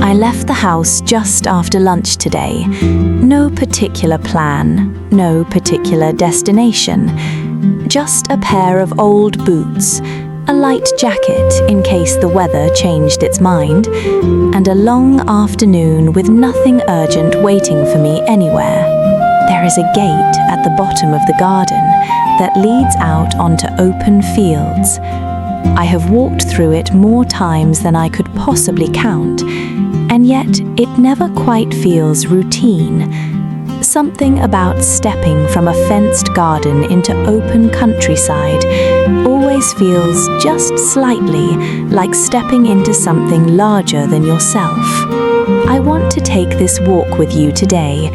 I left the house just after lunch today. No particular plan, no particular destination. Just a pair of old boots, a light jacket in case the weather changed its mind, and a long afternoon with nothing urgent waiting for me anywhere. There is a gate at the bottom of the garden that leads out onto open fields. I have walked through it more times than I could possibly count, and yet it never quite feels routine. Something about stepping from a fenced garden into open countryside always feels just slightly like stepping into something larger than yourself. I want to take this walk with you today,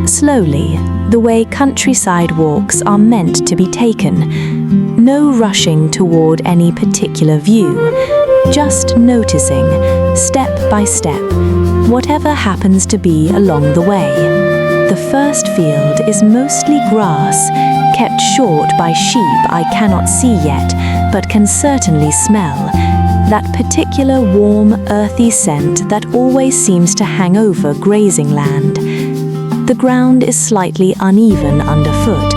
slowly, the way countryside walks are meant to be taken. No rushing toward any particular view, just noticing, step by step, whatever happens to be along the way. The first field is mostly grass, kept short by sheep I cannot see yet, but can certainly smell. That particular warm, earthy scent that always seems to hang over grazing land. The ground is slightly uneven underfoot,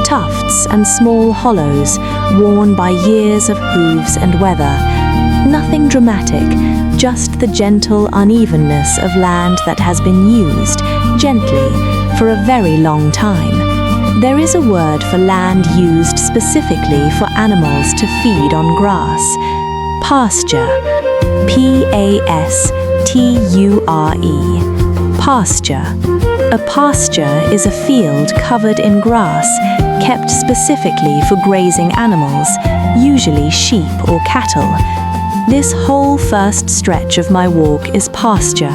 tufts and small hollows worn by years of hooves and weather. Nothing dramatic, just the gentle unevenness of land that has been used, gently, for a very long time. There is a word for land used specifically for animals to feed on grass. Pasture. Pasture. Pasture. A pasture is a field covered in grass, kept specifically for grazing animals, usually sheep or cattle. This whole first stretch of my walk is pasture,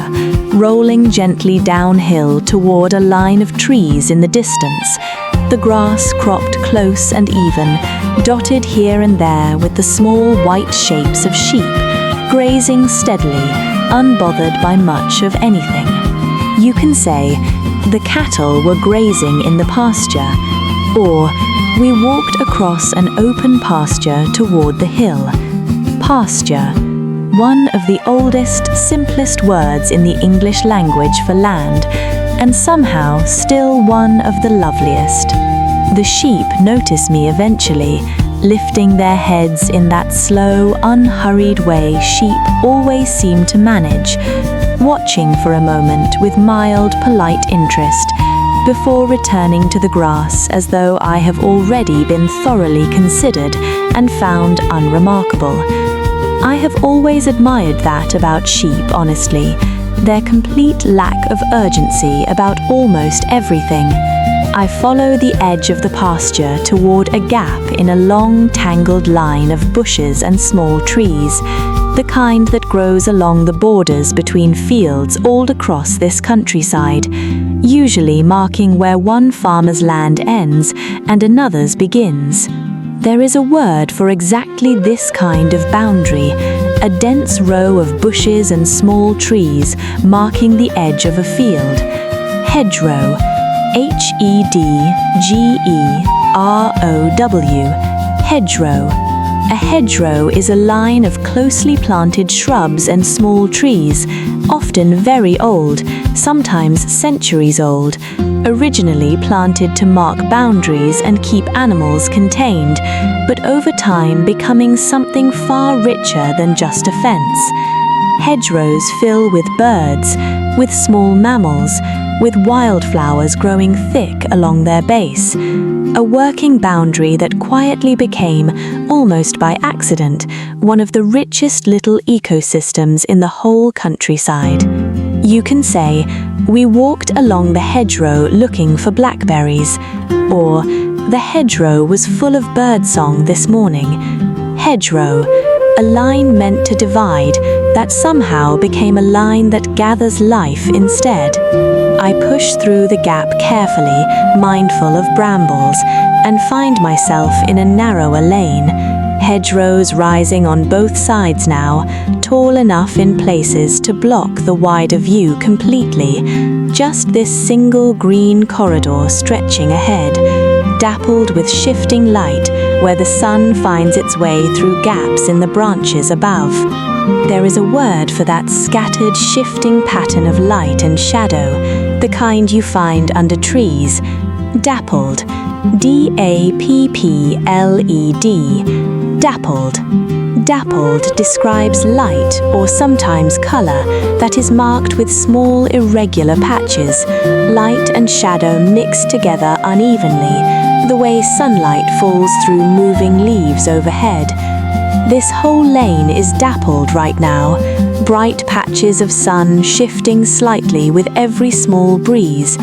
rolling gently downhill toward a line of trees in the distance, the grass cropped close and even, dotted here and there with the small white shapes of sheep, grazing steadily, unbothered by much of anything. You can say, the cattle were grazing in the pasture, or we walked across an open pasture toward the hill. Pasture, one of the oldest, simplest words in the English language for land, and somehow still one of the loveliest. The sheep notice me eventually, lifting their heads in that slow, unhurried way sheep always seem to manage, watching for a moment with mild, polite interest, before returning to the grass as though I have already been thoroughly considered and found unremarkable. I have always admired that about sheep, honestly, their complete lack of urgency about almost everything. I follow the edge of the pasture toward a gap in a long, tangled line of bushes and small trees, the kind that grows along the borders between fields all across this countryside, usually marking where one farmer's land ends and another's begins. There is a word for exactly this kind of boundary, a dense row of bushes and small trees marking the edge of a field. Hedgerow. Hedgerow. Hedgerow. A hedgerow is a line of closely planted shrubs and small trees, often very old, sometimes centuries old, originally planted to mark boundaries and keep animals contained, but over time becoming something far richer than just a fence. Hedgerows fill with birds, with small mammals, with wildflowers growing thick along their base, a working boundary that quietly became, almost by accident, one of the richest little ecosystems in the whole countryside. You can say, we walked along the hedgerow looking for blackberries, or the hedgerow was full of birdsong this morning. Hedgerow, a line meant to divide, that somehow became a line that gathers life instead. I push through the gap carefully, mindful of brambles, and find myself in a narrower lane. Hedgerows rising on both sides now, tall enough in places to block the wider view completely. Just this single green corridor stretching ahead, dappled with shifting light, where the sun finds its way through gaps in the branches above. There is a word for that scattered, shifting pattern of light and shadow, the kind you find under trees. Dappled. D-A-P-P-L-E-D. Dappled. Dappled describes light, or sometimes color, that is marked with small irregular patches, light and shadow mixed together unevenly, the way sunlight falls through moving leaves overhead. This whole lane is dappled right now, bright patches of sun shifting slightly with every small breeze,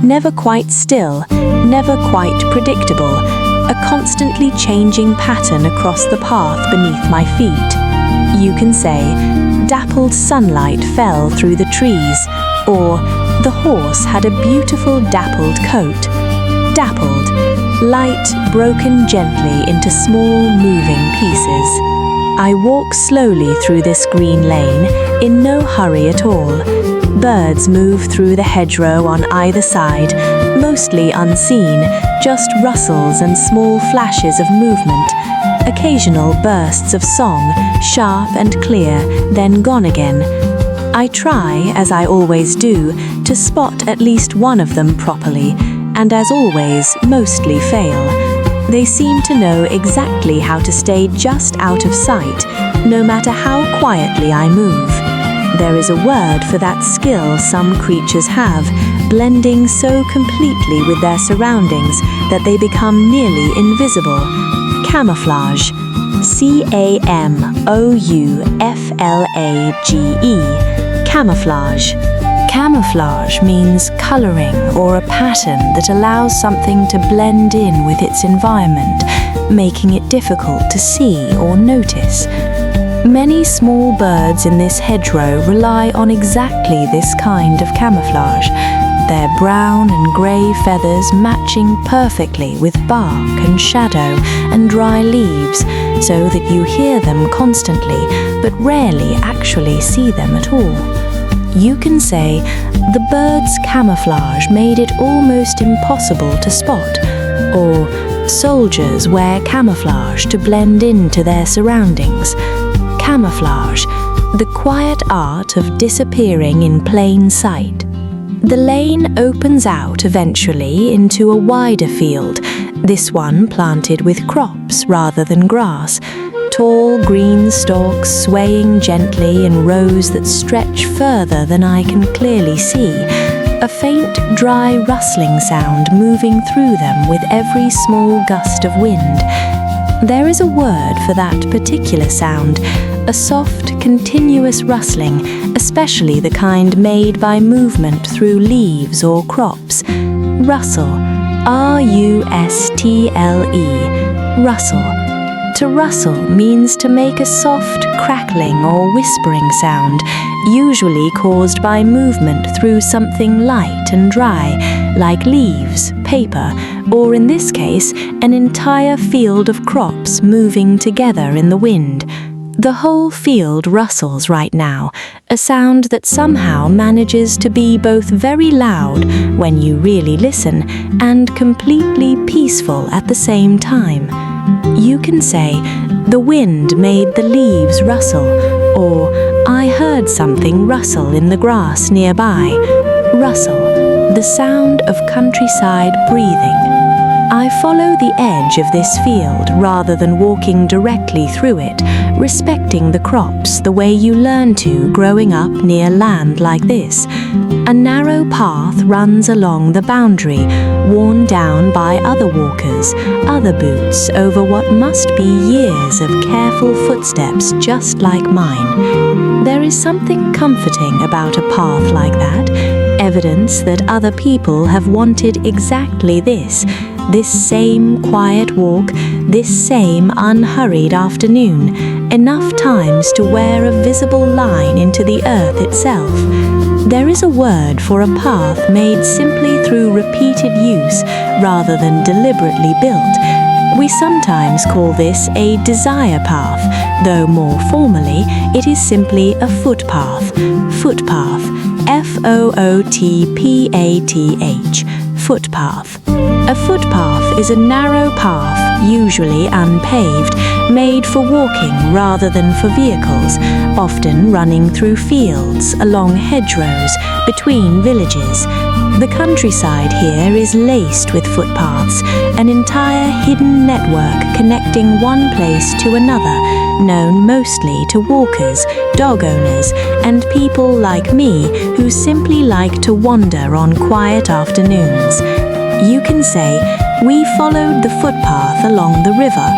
never quite still, never quite predictable, a constantly changing pattern across the path beneath my feet. You can say, dappled sunlight fell through the trees, or the horse had a beautiful dappled coat. Dappled, light broken gently into small moving pieces. I walk slowly through this green lane, in no hurry at all. Birds move through the hedgerow on either side, mostly unseen, just rustles and small flashes of movement, occasional bursts of song, sharp and clear, then gone again. I try, as I always do, to spot at least one of them properly, and as always, mostly fail. They seem to know exactly how to stay just out of sight, no matter how quietly I move. There is a word for that skill some creatures have, blending so completely with their surroundings that they become nearly invisible. Camouflage. C-A-M-O-U-F-L-A-G-E. Camouflage. Camouflage means coloring or a pattern that allows something to blend in with its environment, making it difficult to see or notice. Many small birds in this hedgerow rely on exactly this kind of camouflage, their brown and grey feathers matching perfectly with bark and shadow and dry leaves, so that you hear them constantly but rarely actually see them at all. You can say, the bird's camouflage made it almost impossible to spot, or soldiers wear camouflage to blend into their surroundings. Camouflage, the quiet art of disappearing in plain sight. The lane opens out eventually into a wider field, this one planted with crops rather than grass, tall green stalks swaying gently in rows that stretch further than I can clearly see, a faint, dry rustling sound moving through them with every small gust of wind. There is a word for that particular sound, a soft, continuous rustling, especially the kind made by movement through leaves or crops. Rustle, R-U-S-T-L-E, rustle. To rustle means to make a soft crackling or whispering sound, usually caused by movement through something light and dry, like leaves, paper, or in this case, an entire field of crops moving together in the wind. The whole field rustles right now, a sound that somehow manages to be both very loud when you really listen and completely peaceful at the same time. You can say, the wind made the leaves rustle, or I heard something rustle in the grass nearby. Rustle, the sound of countryside breathing. I follow the edge of this field rather than walking directly through it, respecting the crops the way you learn to growing up near land like this. A narrow path runs along the boundary, worn down by other walkers, other boots over what must be years of careful footsteps just like mine. There is something comforting about a path like that, evidence that other people have wanted exactly this same quiet walk, this same unhurried afternoon, enough times to wear a visible line into the earth itself. There is a word for a path made simply through repeated use rather than deliberately built. We sometimes call this a desire path, though more formally it is simply a footpath. Footpath, F-O-O-T-P-A-T-H. Footpath. A footpath is a narrow path, usually unpaved, made for walking rather than for vehicles, often running through fields, along hedgerows, between villages. The countryside here is laced with footpaths, an entire hidden network connecting one place to another, known mostly to walkers, dog owners, and people like me who simply like to wander on quiet afternoons. You can say, "We followed the footpath along the river,"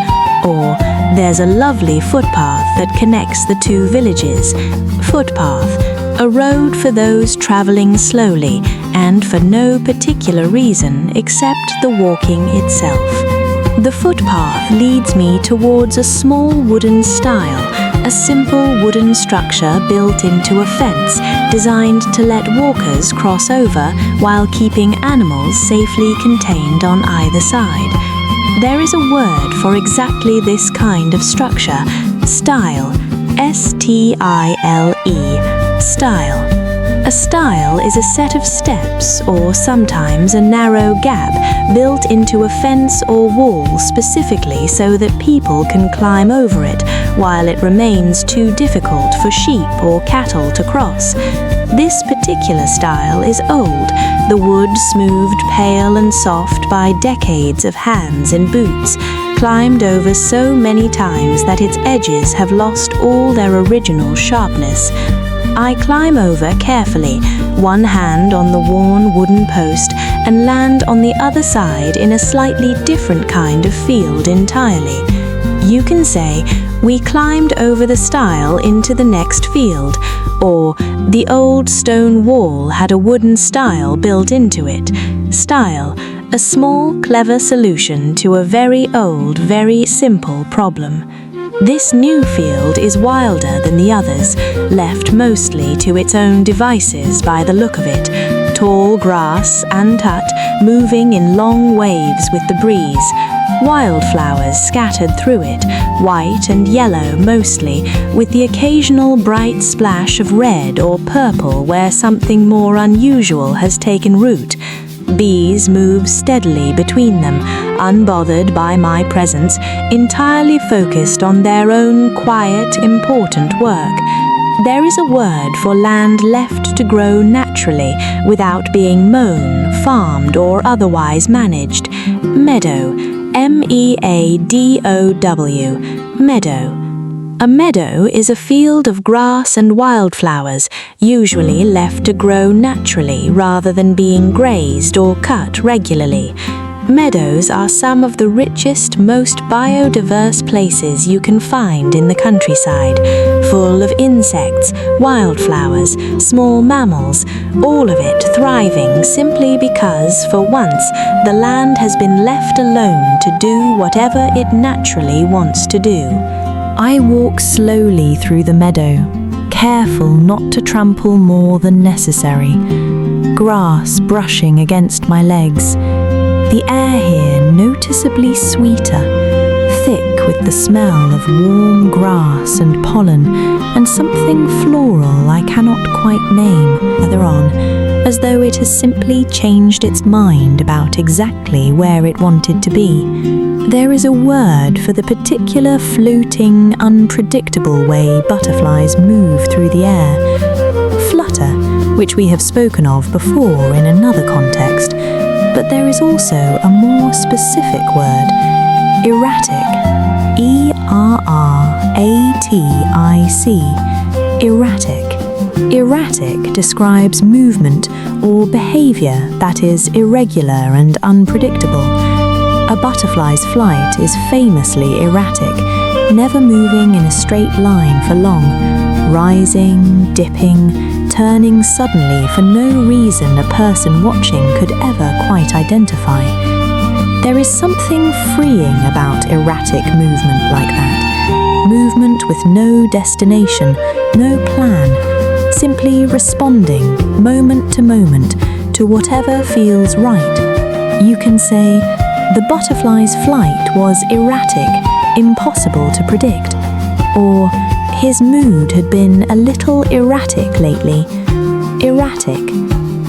or "There's a lovely footpath that connects the two villages." Footpath, a road for those traveling slowly and for no particular reason except the walking itself. The footpath leads me towards a small wooden stile, a simple wooden structure built into a fence, designed to let walkers cross over while keeping animals safely contained on either side. There is a word for exactly this kind of structure: stile, S-T-I-L-E, stile. A stile is a set of steps, or sometimes a narrow gap, built into a fence or wall specifically so that people can climb over it, while it remains too difficult for sheep or cattle to cross. This particular style is old, the wood smoothed pale and soft by decades of hands in boots, climbed over so many times that its edges have lost all their original sharpness. I climb over carefully, one hand on the worn wooden post, and land on the other side in a slightly different kind of field entirely. You can say, "We climbed over the stile into the next field," or "The old stone wall had a wooden stile built into it." Stile, a small, clever solution to a very old, very simple problem. This new field is wilder than the others, left mostly to its own devices by the look of it. Tall grass, untouched, moving in long waves with the breeze. Wildflowers scattered through it, white and yellow mostly, with the occasional bright splash of red or purple where something more unusual has taken root. Bees move steadily between them, unbothered by my presence, entirely focused on their own quiet, important work. There is a word for land left to grow naturally, without being mown, farmed, or otherwise managed. Meadow, M-E-A-D-O-W, meadow. A meadow is a field of grass and wildflowers, usually left to grow naturally rather than being grazed or cut regularly. Meadows are some of the richest, most biodiverse places you can find in the countryside, full of insects, wildflowers, small mammals, all of it thriving simply because, for once, the land has been left alone to do whatever it naturally wants to do. I walk slowly through the meadow, careful not to trample more than necessary. Grass brushing against my legs. The air here noticeably sweeter, thick with the smell of warm grass and pollen, and something floral I cannot quite name further on, as though it has simply changed its mind about exactly where it wanted to be. There is a word for the particular floating, unpredictable way butterflies move through the air. Flutter, which we have spoken of before in another context, but there is also a more specific word, erratic, E-R-R-A-T-I-C, erratic. Erratic describes movement or behavior that is irregular and unpredictable. A butterfly's flight is famously erratic, never moving in a straight line for long, rising, dipping, turning suddenly for no reason a person watching could ever quite identify. There is something freeing about erratic movement like that. Movement with no destination, no plan, simply responding, moment to moment, to whatever feels right. You can say, "The butterfly's flight was erratic, impossible to predict," or "His mood had been a little erratic lately." Erratic,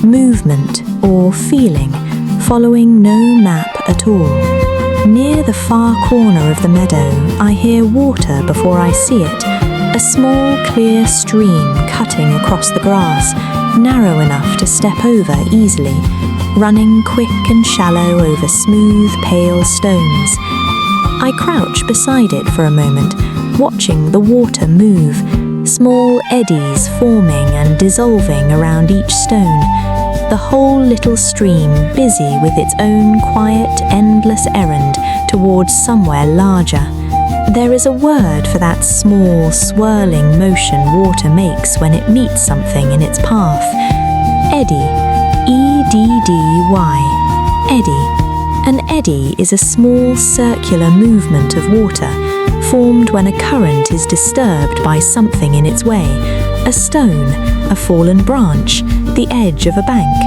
movement or feeling, following no map at all. Near the far corner of the meadow, I hear water before I see it, a small clear stream cutting across the grass, narrow enough to step over easily, running quick and shallow over smooth, pale stones. I crouch beside it for a moment, watching the water move, small eddies forming and dissolving around each stone, the whole little stream busy with its own quiet, endless errand towards somewhere larger. There is a word for that small, swirling motion water makes when it meets something in its path. Eddy. E-D-D-Y. Eddy. An eddy is a small circular movement of water, formed when a current is disturbed by something in its way, a stone, a fallen branch, the edge of a bank.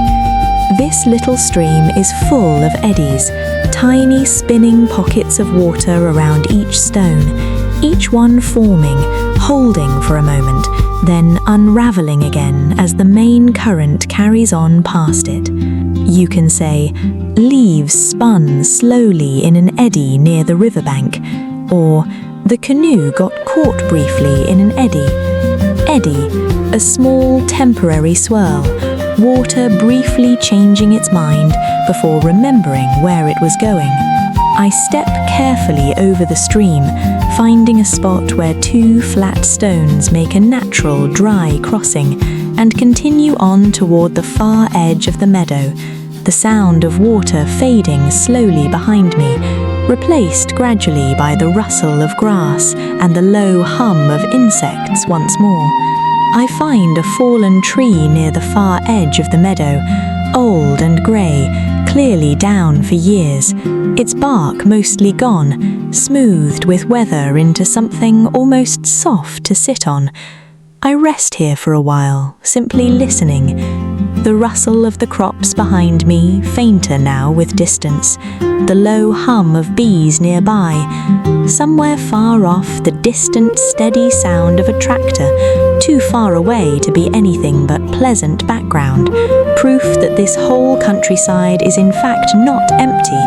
This little stream is full of eddies, tiny spinning pockets of water around each stone, each one forming, holding for a moment, then unraveling again as the main current carries on past it. You can say, leaves spun slowly in an eddy near the riverbank, or the canoe got caught briefly in an eddy. Eddy, a small temporary swirl, water briefly changing its mind before remembering where it was going. I step carefully over the stream, finding a spot where two flat stones make a natural, dry crossing, and continue on toward the far edge of the meadow, the sound of water fading slowly behind me, replaced gradually by the rustle of grass and the low hum of insects once more. I find a fallen tree near the far edge of the meadow, old and grey, clearly down for years, its bark mostly gone, smoothed with weather into something almost soft to sit on. I rest here for a while, simply listening. The rustle of the crops behind me, fainter now with distance, the low hum of bees nearby, somewhere far off the distant steady sound of a tractor, too far away to be anything but pleasant background, proof that this whole countryside is in fact not empty,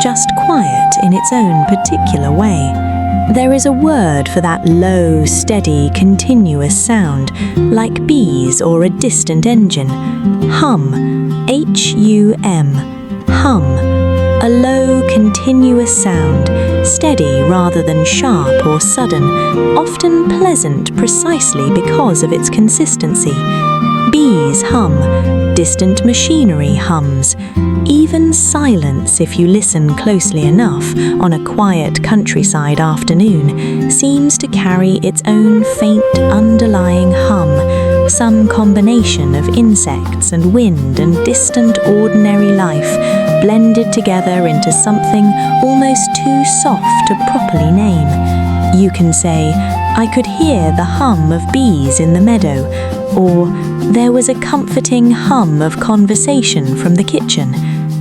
just quiet in its own particular way. There is a word for that low, steady, continuous sound, like bees or a distant engine. Hum. H-U-M. Hum. A low, continuous sound, steady rather than sharp or sudden, often pleasant precisely because of its consistency. Bees hum, distant machinery hums. Even silence, if you listen closely enough on a quiet countryside afternoon, seems to carry its own faint underlying hum, some combination of insects and wind and distant ordinary life, blended together into something almost too soft to properly name. You can say, I could hear the hum of bees in the meadow, or there was a comforting hum of conversation from the kitchen.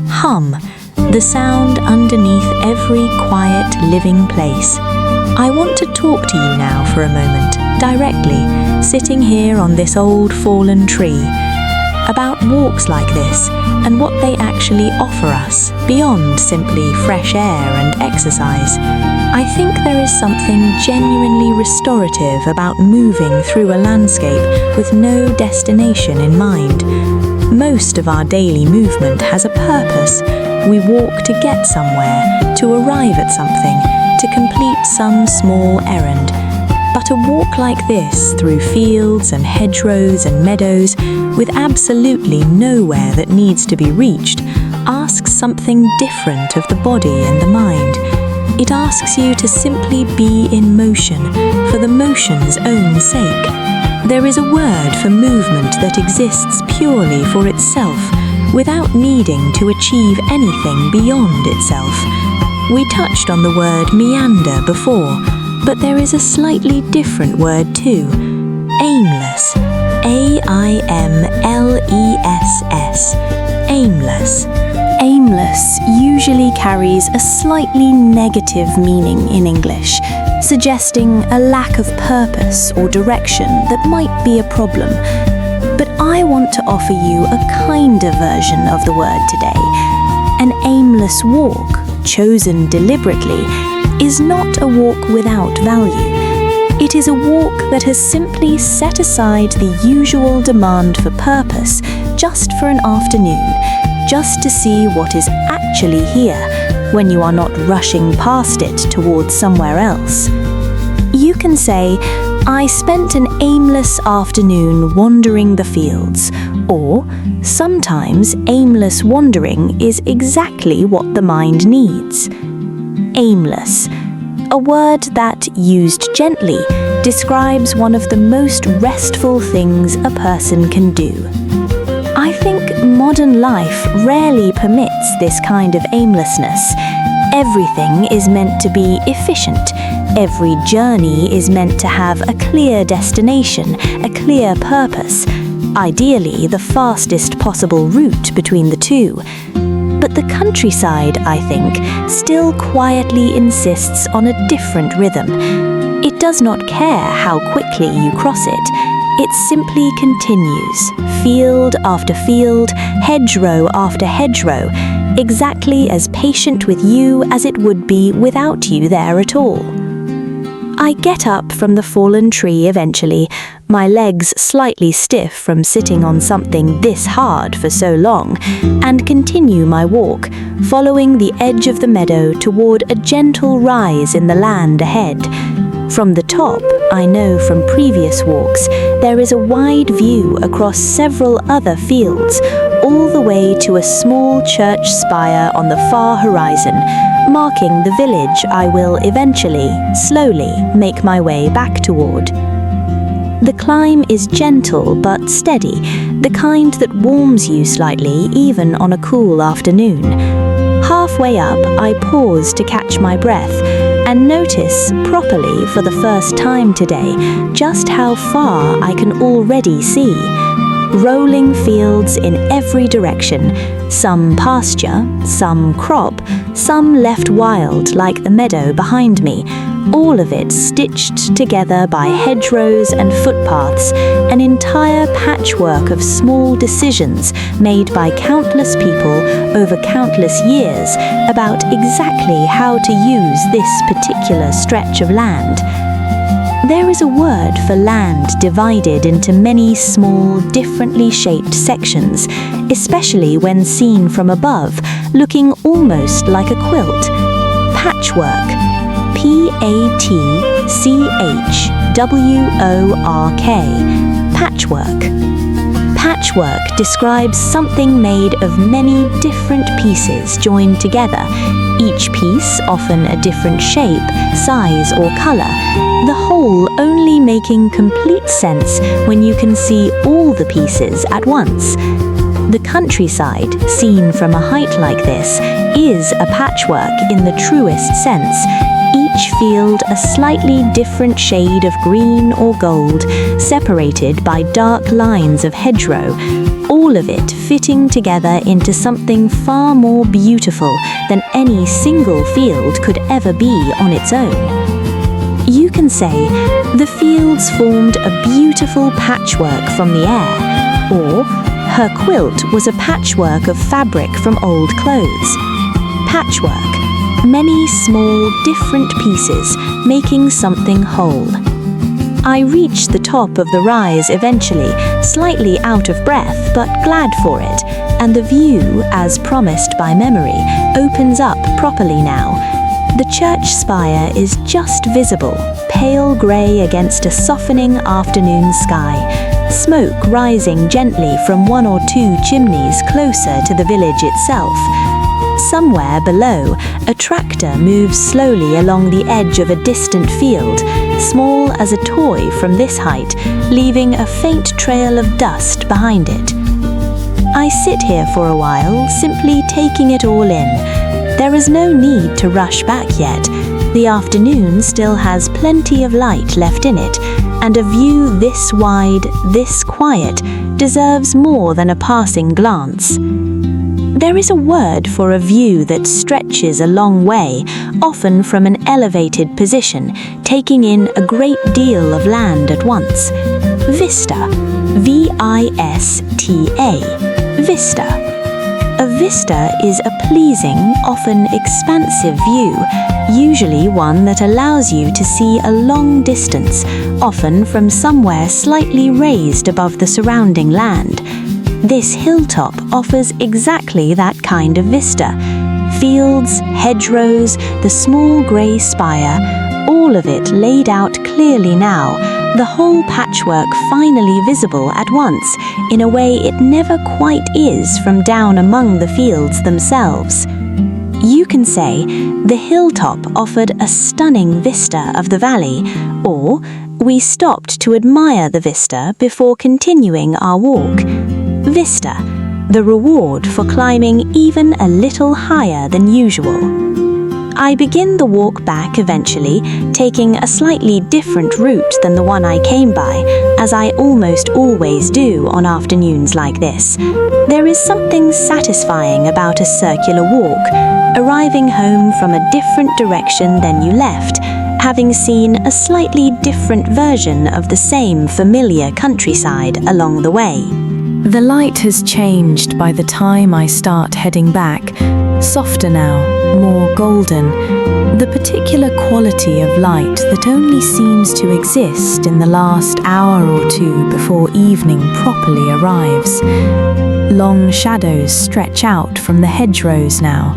Hum, the sound underneath every quiet, living place. I want to talk to you now for a moment, directly, sitting here on this old fallen tree, about walks like this and what they actually offer us beyond simply fresh air and exercise. I think there is something genuinely restorative about moving through a landscape with no destination in mind. Most of our daily movement has a purpose. We walk to get somewhere, to arrive at something, to complete some small errand. But a walk like this through fields and hedgerows and meadows, with absolutely nowhere that needs to be reached, asks something different of the body and the mind. It asks you to simply be in motion, for the motion's own sake. There is a word for movement that exists purely for itself, without needing to achieve anything beyond itself. We touched on the word meander before, but there is a slightly different word too. Aimless. A-I-M-L-E-S-S. Aimless. Aimless usually carries a slightly negative meaning in English, suggesting a lack of purpose or direction that might be a problem. But I want to offer you a kinder version of the word today, An aimless walk, chosen deliberately, is not a walk without value. It is a walk that has simply set aside the usual demand for purpose just for an afternoon, just to see what is actually here when you are not rushing past it towards somewhere else. You can say, "I spent an aimless afternoon wandering the fields," or sometimes aimless wandering is exactly what the mind needs. Aimless, a word that, used gently, describes one of the most restful things a person can do. I think modern life rarely permits this kind of aimlessness. Everything is meant to be efficient. Every journey is meant to have a clear destination, a clear purpose, ideally the fastest possible route between the two. But the countryside, I think, still quietly insists on a different rhythm. It does not care how quickly you cross it. It simply continues, field after field, hedgerow after hedgerow, exactly as patient with you as it would be without you there at all. I get up from the fallen tree eventually, my legs slightly stiff from sitting on something this hard for so long, and continue my walk, following the edge of the meadow toward a gentle rise in the land ahead. From the top, I know from previous walks, there is a wide view across several other fields, all the way to a small church spire on the far horizon, marking the village I will eventually, slowly, make my way back toward. The climb is gentle but steady, the kind that warms you slightly even on a cool afternoon. Halfway up, I pause to catch my breath and notice properly for the first time today just how far I can already see. Rolling fields in every direction, some pasture, some crop, some left wild like the meadow behind me, all of it stitched together by hedgerows and footpaths, an entire patchwork of small decisions made by countless people over countless years about exactly how to use this particular stretch of land. There is a word for land divided into many small, differently shaped sections, especially when seen from above, looking almost like a quilt. Patchwork. Patchwork. Patchwork. Patchwork describes something made of many different pieces joined together, each piece often a different shape, size or color, the whole only making complete sense when you can see all the pieces at once. The countryside, seen from a height like this, is a patchwork in the truest sense, each field a slightly different shade of green or gold, separated by dark lines of hedgerow, all of it fitting together into something far more beautiful than any single field could ever be on its own. You can say, the fields formed a beautiful patchwork from the air, or her quilt was a patchwork of fabric from old clothes. Patchwork, many small, different pieces making something whole. I reach the top of the rise eventually, slightly out of breath but glad for it, and the view, as promised by memory, opens up properly now. The church spire is just visible, pale grey against a softening afternoon sky, smoke rising gently from one or two chimneys closer to the village itself. Somewhere below, a tractor moves slowly along the edge of a distant field, small as a toy from this height, leaving a faint trail of dust behind it. I sit here for a while, simply taking it all in. There is no need to rush back yet. The afternoon still has plenty of light left in it, and a view this wide, this quiet, deserves more than a passing glance. There is a word for a view that stretches a long way, often from an elevated position, taking in a great deal of land at once. Vista. V-I-S-T-A. Vista. A vista is a pleasing, often expansive view, usually one that allows you to see a long distance, often from somewhere slightly raised above the surrounding land. This hilltop offers exactly that kind of vista. Fields, hedgerows, the small grey spire, all of it laid out clearly now, the whole patchwork finally visible at once, in a way it never quite is from down among the fields themselves. You can say the hilltop offered a stunning vista of the valley, or we stopped to admire the vista before continuing our walk. Vista, the reward for climbing even a little higher than usual. I begin the walk back eventually, taking a slightly different route than the one I came by, as I almost always do on afternoons like this. There is something satisfying about a circular walk, arriving home from a different direction than you left, having seen a slightly different version of the same familiar countryside along the way. The light has changed by the time I start heading back. Softer now, more golden. The particular quality of light that only seems to exist in the last hour or two before evening properly arrives. Long shadows stretch out from the hedgerows now,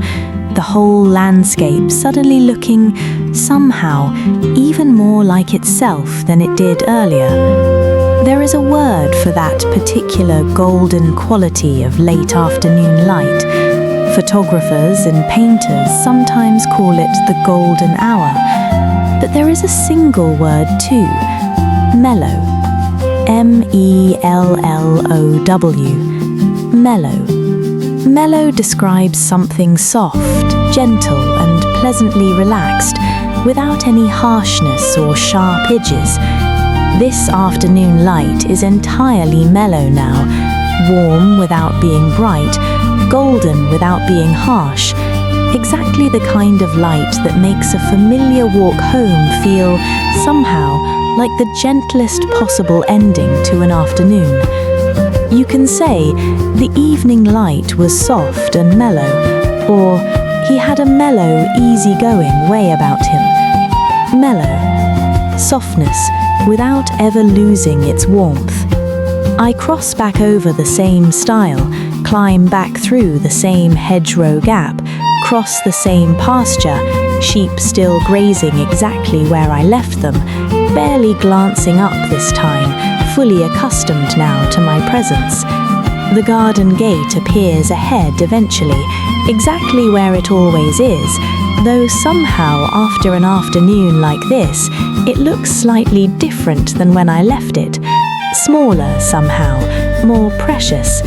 the whole landscape suddenly looking, somehow, even more like itself than it did earlier. There is a word for that particular golden quality of late afternoon light. Photographers and painters sometimes call it the golden hour, but there is a single word too, mellow, M-E-L-L-O-W, mellow. Mellow describes something soft, gentle and pleasantly relaxed, without any harshness or sharp edges. This afternoon light is entirely mellow now, warm without being bright, golden without being harsh, exactly the kind of light that makes a familiar walk home feel, somehow, like the gentlest possible ending to an afternoon. You can say the evening light was soft and mellow, or he had a mellow, easy-going way about him. Mellow, softness, without ever losing its warmth. I cross back over the same stile, climb back through the same hedgerow gap, cross the same pasture, sheep still grazing exactly where I left them, barely glancing up this time, fully accustomed now to my presence. The garden gate appears ahead eventually, exactly where it always is, though somehow after an afternoon like this, it looks slightly different than when I left it. Smaller somehow, more precious.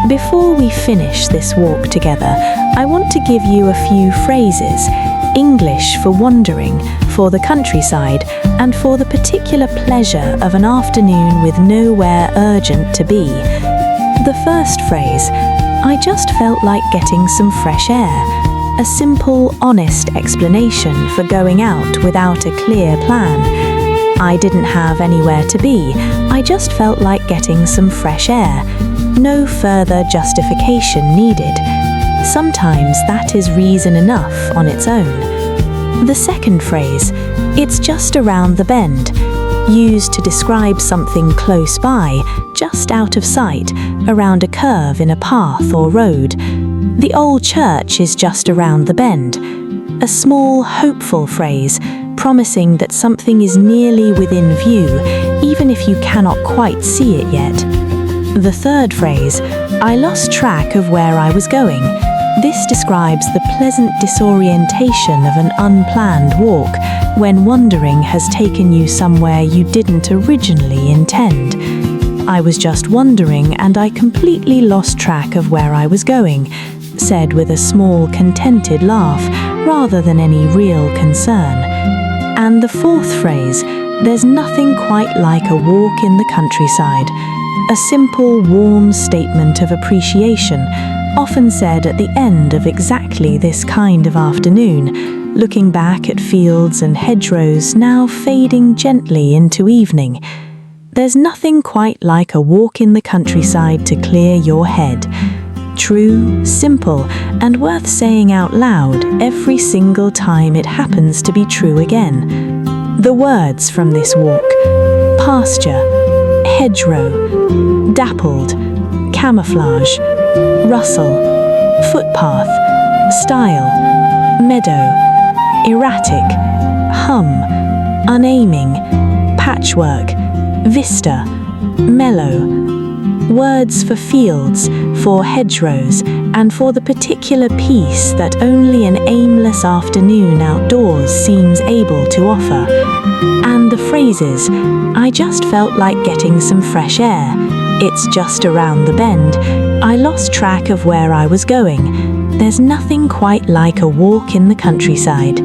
Before we finish this walk together, I want to give you a few phrases, English for wandering, for the countryside, and for the particular pleasure of an afternoon with nowhere urgent to be. The first phrase, I just felt like getting some fresh air. A simple, honest explanation for going out without a clear plan. I didn't have anywhere to be, I just felt like getting some fresh air. No further justification needed. Sometimes that is reason enough on its own. The second phrase, it's just around the bend, used to describe something close by, just out of sight, around a curve in a path or road. The old church is just around the bend. A small, hopeful phrase, promising that something is nearly within view, even if you cannot quite see it yet. The third phrase, I lost track of where I was going. This describes the pleasant disorientation of an unplanned walk, when wandering has taken you somewhere you didn't originally intend. I was just wandering and I completely lost track of where I was going, said with a small contented laugh, rather than any real concern. And the fourth phrase, there's nothing quite like a walk in the countryside. A simple, warm statement of appreciation, often said at the end of exactly this kind of afternoon, looking back at fields and hedgerows now fading gently into evening. There's nothing quite like a walk in the countryside to clear your head. True, simple, and worth saying out loud every single time it happens to be true again. The words from this walk: pasture, hedgerow, dappled, camouflage, rustle, footpath, style, meadow, erratic, hum, unaiming, patchwork, vista, mellow. Words for fields, for hedgerows, and for the particular peace that only an aimless afternoon outdoors seems able to offer. And the phrases: I just felt like getting some fresh air, it's just around the bend, I lost track of where I was going, there's nothing quite like a walk in the countryside.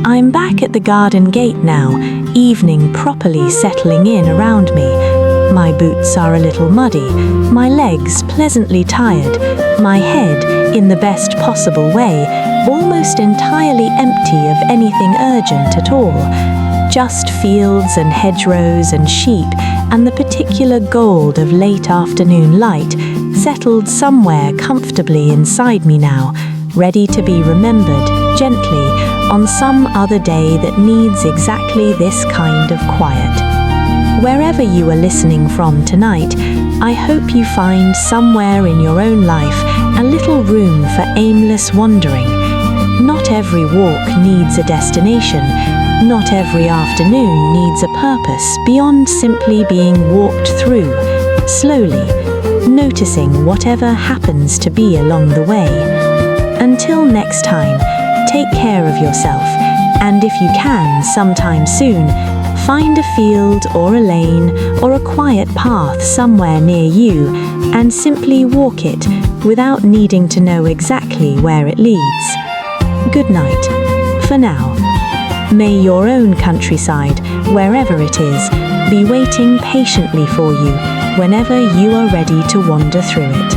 I'm back at the garden gate now, evening properly settling in around me. My boots are a little muddy, my legs pleasantly tired, my head, in the best possible way, almost entirely empty of anything urgent at all. Just fields and hedgerows and sheep and the particular gold of late afternoon light settled somewhere comfortably inside me now, ready to be remembered gently on some other day that needs exactly this kind of quiet. Wherever you are listening from tonight, I hope you find somewhere in your own life a little room for aimless wandering. Not every walk needs a destination. Not every afternoon needs a purpose beyond simply being walked through, slowly, noticing whatever happens to be along the way. Until next time, take care of yourself, and if you can, sometime soon, find a field or a lane or a quiet path somewhere near you and simply walk it without needing to know exactly where it leads. Good night, for now. May your own countryside, wherever it is, be waiting patiently for you whenever you are ready to wander through it.